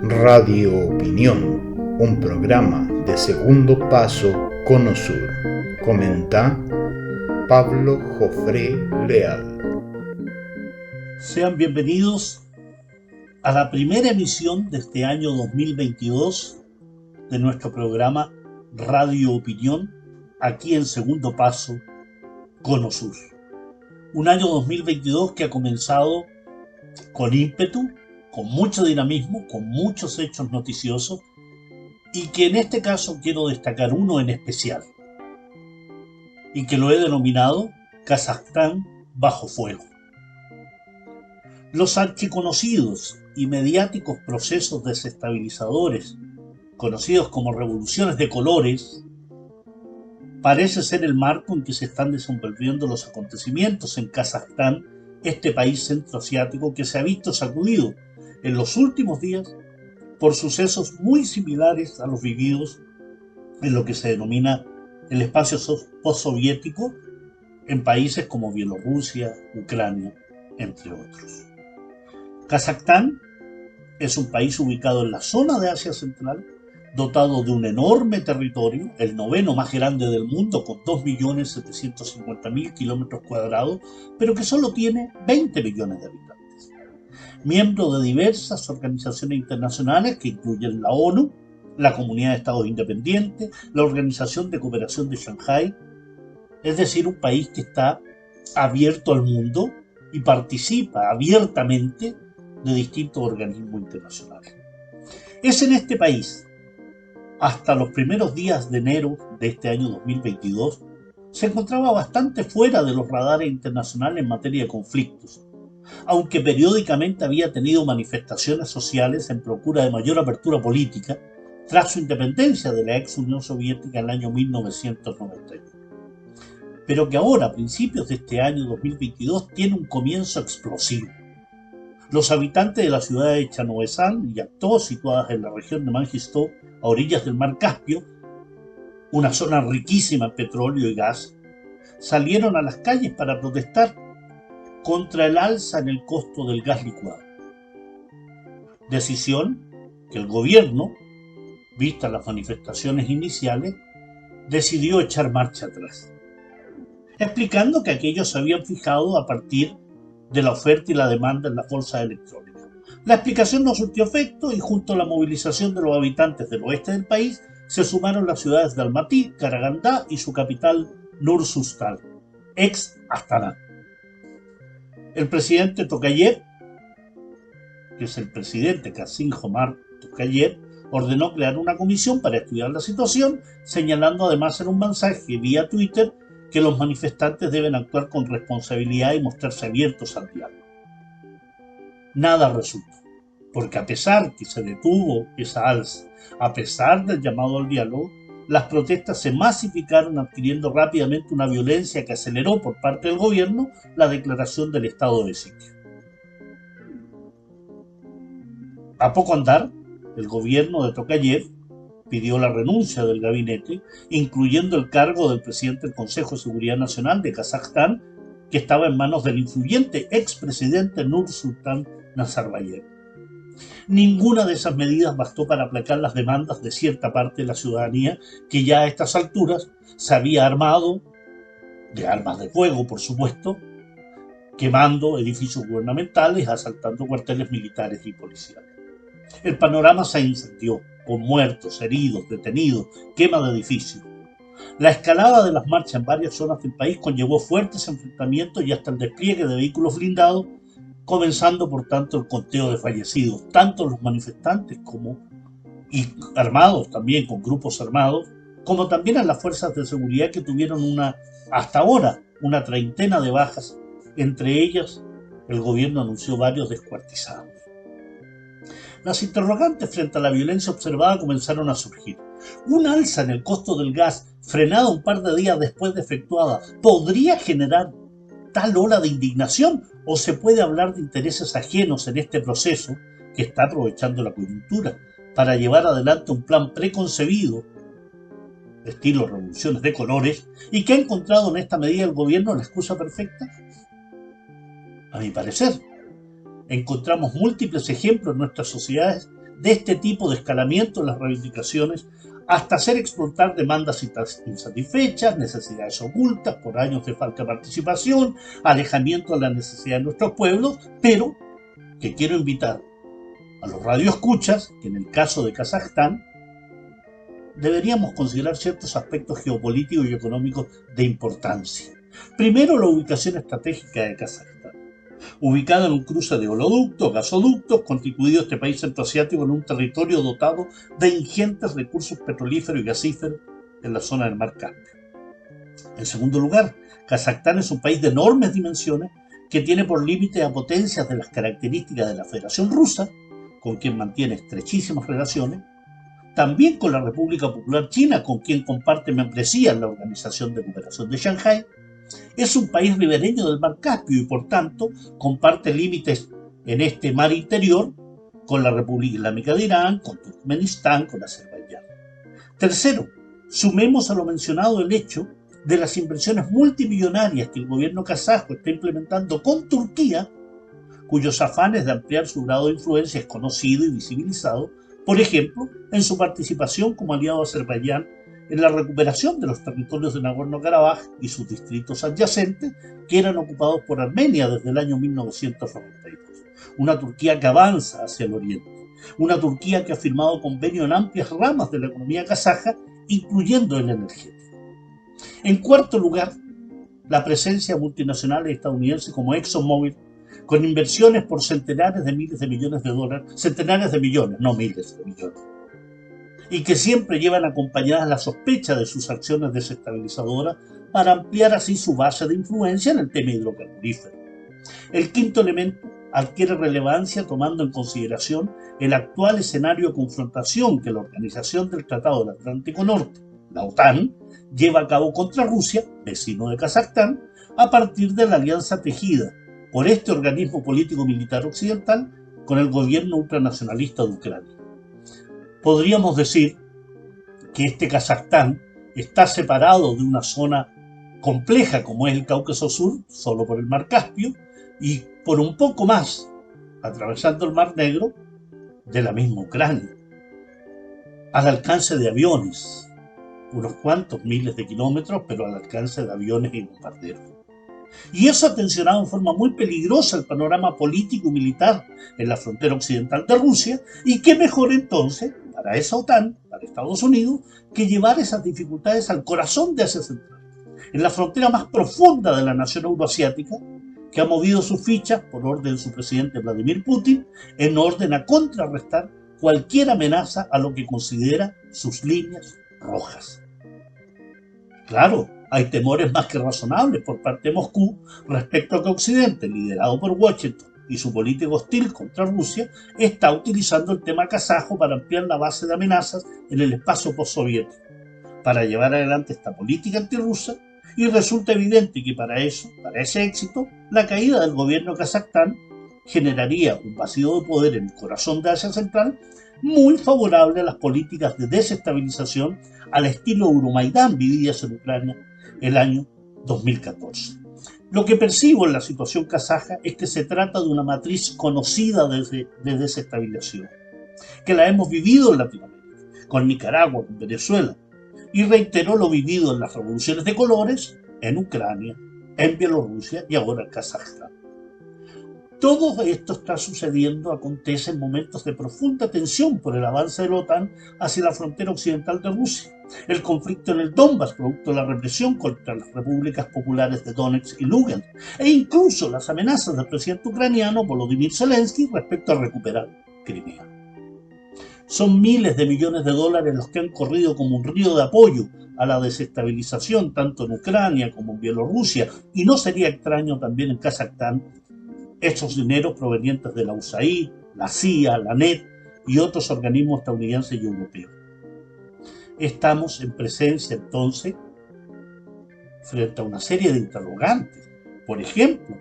Radio Opinión, un programa de Segundo Paso Cono Sur. Comenta Pablo Jofré Leal. Sean bienvenidos a la primera emisión de este año 2022 de nuestro programa Radio Opinión, aquí en Segundo Paso Cono Sur. Un año 2022 que ha comenzado con ímpetu, con mucho dinamismo, con muchos hechos noticiosos, y que en este caso quiero destacar uno en especial, y que lo he denominado Kazajstán bajo fuego. Los archiconocidos y mediáticos procesos desestabilizadores, conocidos como revoluciones de colores, parece ser el marco en que se están desenvolviendo los acontecimientos en Kazajstán, este país centroasiático que se ha visto sacudido en los últimos días por sucesos muy similares a los vividos en lo que se denomina el espacio postsoviético en países como Bielorrusia, Ucrania, entre otros. Kazajstán es un país ubicado en la zona de Asia Central, dotado de un enorme territorio, el noveno más grande del mundo, con 2.750.000 kilómetros cuadrados, pero que solo tiene 20 millones de habitantes. Miembro de diversas organizaciones internacionales que incluyen la ONU, la Comunidad de Estados Independientes, la Organización de Cooperación de Shanghái, es decir, un país que está abierto al mundo y participa abiertamente de distintos organismos internacionales. Es en este país, hasta los primeros días de enero de este año 2022, se encontraba bastante fuera de los radares internacionales en materia de conflictos, aunque periódicamente había tenido manifestaciones sociales en procura de mayor apertura política tras su independencia de la ex Unión Soviética en el año 1991. Pero que ahora, a principios de este año 2022, tiene un comienzo explosivo. Los habitantes de la ciudad de Chanovesan y Aktó, situadas en la región de Mangistó, a orillas del mar Caspio, una zona riquísima en petróleo y gas, salieron a las calles para protestar contra el alza en el costo del gas licuado. Decisión que el gobierno, vistas las manifestaciones iniciales, decidió echar marcha atrás, explicando que aquellos se habían fijado a partir de la oferta y la demanda en las bolsas electrónicas. La explicación no surtió efecto y junto a la movilización de los habitantes del oeste del país se sumaron las ciudades de Almatí, Karagandá y su capital Nur-Sultan, ex Astana. El presidente Tokayev, que es el presidente Kasım-Jomart Tokayev, ordenó crear una comisión para estudiar la situación, señalando además en un mensaje vía Twitter que los manifestantes deben actuar con responsabilidad y mostrarse abiertos al diálogo. Nada resultó, porque a pesar que se detuvo esa alza, a pesar del llamado al diálogo, las protestas se masificaron, adquiriendo rápidamente una violencia que aceleró por parte del gobierno la declaración del estado de sitio. A poco andar, el gobierno de Tokayev pidió la renuncia del gabinete, incluyendo el cargo del presidente del Consejo de Seguridad Nacional de Kazajstán, que estaba en manos del influyente expresidente Nursultan Nazarbayev. Ninguna de esas medidas bastó para aplacar las demandas de cierta parte de la ciudadanía que ya a estas alturas se había armado, de armas de fuego por supuesto, quemando edificios gubernamentales, asaltando cuarteles militares y policiales. El panorama se incendió, con muertos, heridos, detenidos, quema de edificios. La escalada de las marchas en varias zonas del país conllevó fuertes enfrentamientos y hasta el despliegue de vehículos blindados, comenzando por tanto el conteo de fallecidos, tanto los manifestantes y armados también con grupos armados, como también a las fuerzas de seguridad que tuvieron hasta ahora una treintena de bajas, entre ellas el gobierno anunció varios descuartizados. Las interrogantes frente a la violencia observada comenzaron a surgir. Un alza en el costo del gas, frenada un par de días después de efectuada, ¿podría generar tal ola de indignación o se puede hablar de intereses ajenos en este proceso que está aprovechando la coyuntura para llevar adelante un plan preconcebido, estilo revoluciones de colores, y que ha encontrado en esta medida el gobierno la excusa perfecta? A mi parecer, encontramos múltiples ejemplos en nuestras sociedades de este tipo de escalamiento de las reivindicaciones hasta hacer explotar demandas insatisfechas, necesidades ocultas por años de falta de participación, alejamiento de la necesidad de nuestros pueblos, pero que quiero invitar a los radioescuchas que en el caso de Kazajstán deberíamos considerar ciertos aspectos geopolíticos y económicos de importancia. Primero, la ubicación estratégica de Kazajstán. Ubicado en un cruce de oleoductos, gasoductos, constituido este país centroasiático en un territorio dotado de ingentes recursos petrolíferos y gasíferos en la zona del Mar Caspio. En segundo lugar, Kazajstán es un país de enormes dimensiones que tiene por límite a potencias de las características de la Federación Rusa, con quien mantiene estrechísimas relaciones, también con la República Popular China, con quien comparte membresía en la Organización de Cooperación de Shanghái. Es un país ribereño del Mar Caspio y, por tanto, comparte límites en este mar interior con la República Islámica de Irán, con Turkmenistán, con Azerbaiyán. Tercero, sumemos a lo mencionado el hecho de las inversiones multimillonarias que el gobierno kazajo está implementando con Turquía, cuyos afanes de ampliar su grado de influencia es conocido y visibilizado, por ejemplo, en su participación como aliado de Azerbaiyán en la recuperación de los territorios de Nagorno-Karabaj y sus distritos adyacentes que eran ocupados por Armenia desde el año 1992. Una Turquía que avanza hacia el oriente. Una Turquía que ha firmado convenios en amplias ramas de la economía kazaja, incluyendo el energético. En cuarto lugar, la presencia multinacional estadounidense como ExxonMobil, con inversiones por centenares de miles de millones de dólares, centenares de millones, no miles de millones, y que siempre llevan acompañadas la sospecha de sus acciones desestabilizadoras para ampliar así su base de influencia en el tema hidrocarburífero. El quinto elemento adquiere relevancia tomando en consideración el actual escenario de confrontación que la Organización del Tratado del Atlántico Norte, la OTAN, lleva a cabo contra Rusia, vecino de Kazajstán, a partir de la alianza tejida por este organismo político-militar occidental con el gobierno ultranacionalista de Ucrania. Podríamos decir que este Kazajstán está separado de una zona compleja como es el Cáucaso Sur, solo por el Mar Caspio, y por un poco más, atravesando el Mar Negro, de la misma Ucrania, al alcance de aviones, unos cuantos miles de kilómetros, pero al alcance de aviones y bombarderos. Y eso ha tensionado en forma muy peligrosa el panorama político y militar en la frontera occidental de Rusia, y qué mejor entonces para esa OTAN, para Estados Unidos, que llevar esas dificultades al corazón de Asia Central, en la frontera más profunda de la nación euroasiática, que ha movido sus fichas, por orden de su presidente Vladimir Putin, en orden a contrarrestar cualquier amenaza a lo que considera sus líneas rojas. Claro, hay temores más que razonables por parte de Moscú respecto a que Occidente, liderado por Washington y su política hostil contra Rusia, está utilizando el tema kazajo para ampliar la base de amenazas en el espacio postsoviético, para llevar adelante esta política antirrusa, y resulta evidente que para ese éxito, la caída del gobierno de Kazajstán generaría un vacío de poder en el corazón de Asia Central muy favorable a las políticas de desestabilización al estilo Euromaidán vividas en Ucrania el año 2014. Lo que percibo en la situación kazaja es que se trata de una matriz conocida de desestabilización, que la hemos vivido en Latinoamérica, con Nicaragua, con Venezuela, y reiteró lo vivido en las revoluciones de colores en Ucrania, en Bielorrusia y ahora en Kazajstán. Todo esto está sucediendo, acontece en momentos de profunda tensión por el avance de la OTAN hacia la frontera occidental de Rusia, el conflicto en el Donbass producto de la represión contra las repúblicas populares de Donetsk y Lugansk, e incluso las amenazas del presidente ucraniano Volodymyr Zelensky respecto a recuperar Crimea. Son miles de millones de dólares los que han corrido como un río de apoyo a la desestabilización tanto en Ucrania como en Bielorrusia, y no sería extraño también en Kazajstán estos dineros provenientes de la USAID, la CIA, la NET y otros organismos estadounidenses y europeos. Estamos en presencia entonces frente a una serie de interrogantes. Por ejemplo,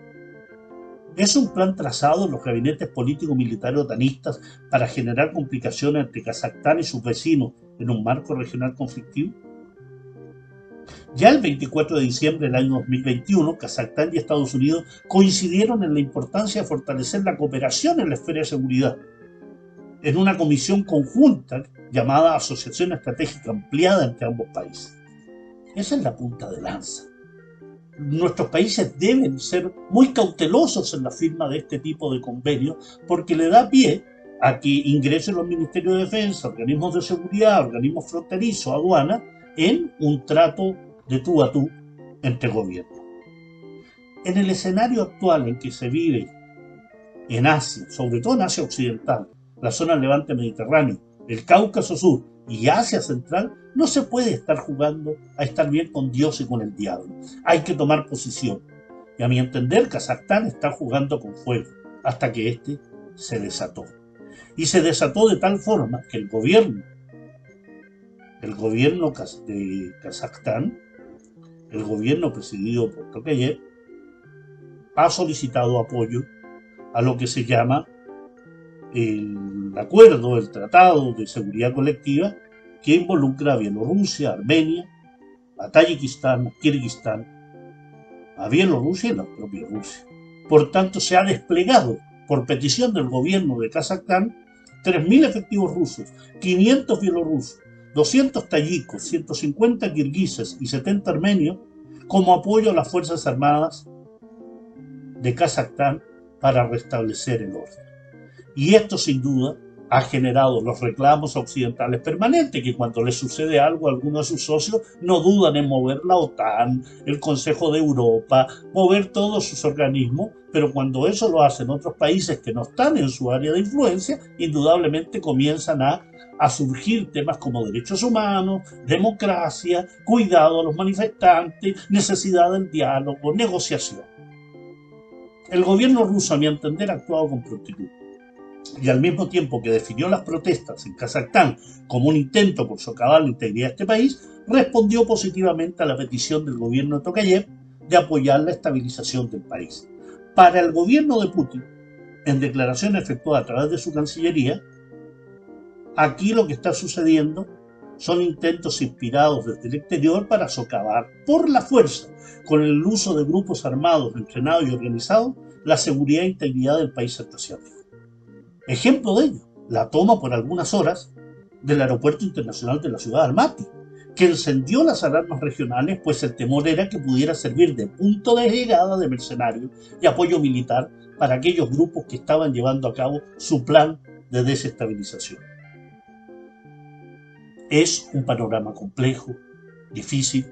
¿es un plan trazado en los gabinetes político-militares otanistas para generar complicaciones entre Kazajstán y sus vecinos en un marco regional conflictivo? Ya el 24 de diciembre del año 2021, Kazajstán y Estados Unidos coincidieron en la importancia de fortalecer la cooperación en la esfera de seguridad, en una comisión conjunta llamada Asociación Estratégica Ampliada entre ambos países. Esa es la punta de lanza. Nuestros países deben ser muy cautelosos en la firma de este tipo de convenios porque le da pie a que ingresen los ministerios de defensa, organismos de seguridad, organismos fronterizos, aduanas, en un trato de tú a tú entre gobiernos. En el escenario actual en que se vive en Asia, sobre todo en Asia Occidental, la zona del Levante Mediterráneo, el Cáucaso Sur y Asia Central, no se puede estar jugando a estar bien con Dios y con el diablo. Hay que tomar posición. Y a mi entender, Kazajstán está jugando con fuego hasta que este se desató. Y se desató de tal forma que el gobierno de Kazajstán, el gobierno presidido por Tokayev, ha solicitado apoyo a lo que se llama el acuerdo, el tratado de seguridad colectiva que involucra a Bielorrusia, a Armenia, a Tayikistán, a Kirguistán, a Bielorrusia y la propia Rusia. Por tanto, se ha desplegado, por petición del gobierno de Kazajstán, 3.000 efectivos rusos, 500 bielorrusos, 200 tayikos, 150 kirguises y 70 armenios como apoyo a las Fuerzas Armadas de Kazajstán para restablecer el orden. Y esto sin duda ha generado los reclamos occidentales permanentes, que cuando les sucede algo a alguno de sus socios no dudan en mover la OTAN, el Consejo de Europa, mover todos sus organismos, pero cuando eso lo hacen otros países que no están en su área de influencia, indudablemente comienzan a surgir temas como derechos humanos, democracia, cuidado a los manifestantes, necesidad del diálogo, negociación. El gobierno ruso, a mi entender, ha actuado con prontitud. Y al mismo tiempo que definió las protestas en Kazajstán como un intento por socavar la integridad de este país, respondió positivamente a la petición del gobierno de Tokayev de apoyar la estabilización del país. Para el gobierno de Putin, en declaración efectuada a través de su Cancillería, aquí lo que está sucediendo son intentos inspirados desde el exterior para socavar por la fuerza, con el uso de grupos armados, entrenados y organizados, la seguridad e integridad del país centroasiático. Ejemplo de ello, la toma por algunas horas del aeropuerto internacional de la ciudad de Almaty, que encendió las alarmas regionales, pues el temor era que pudiera servir de punto de llegada de mercenarios y apoyo militar para aquellos grupos que estaban llevando a cabo su plan de desestabilización. Es un panorama complejo, difícil,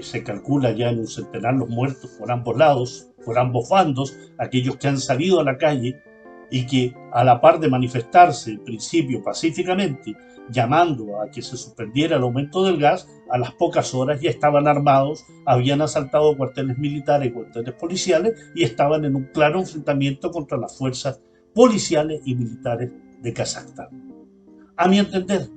se calcula ya en un centenar los muertos por ambos lados, por ambos bandos, aquellos que han salido a la calle y que, a la par de manifestarse en principio pacíficamente, llamando a que se suspendiera el aumento del gas, a las pocas horas ya estaban armados, habían asaltado cuarteles militares y cuarteles policiales y estaban en un claro enfrentamiento contra las fuerzas policiales y militares de Kazajstán. A mi entender,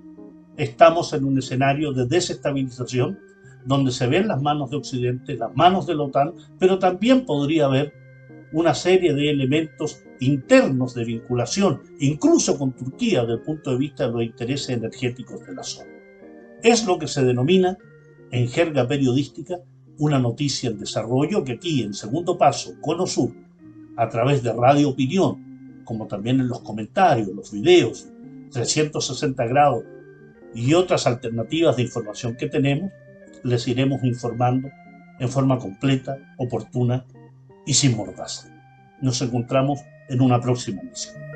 estamos en un escenario de desestabilización donde se ven las manos de Occidente, las manos de la OTAN, pero también podría haber una serie de elementos internos de vinculación, incluso con Turquía, desde el punto de vista de los intereses energéticos de la zona. Es lo que se denomina, en jerga periodística, una noticia en desarrollo que aquí, en Segundo Paso, Cono Sur, a través de Radio Opinión, como también en los comentarios, los videos, 360 grados y otras alternativas de información que tenemos, les iremos informando en forma completa, oportuna y sin mordaza. Nos encontramos en una próxima emisión.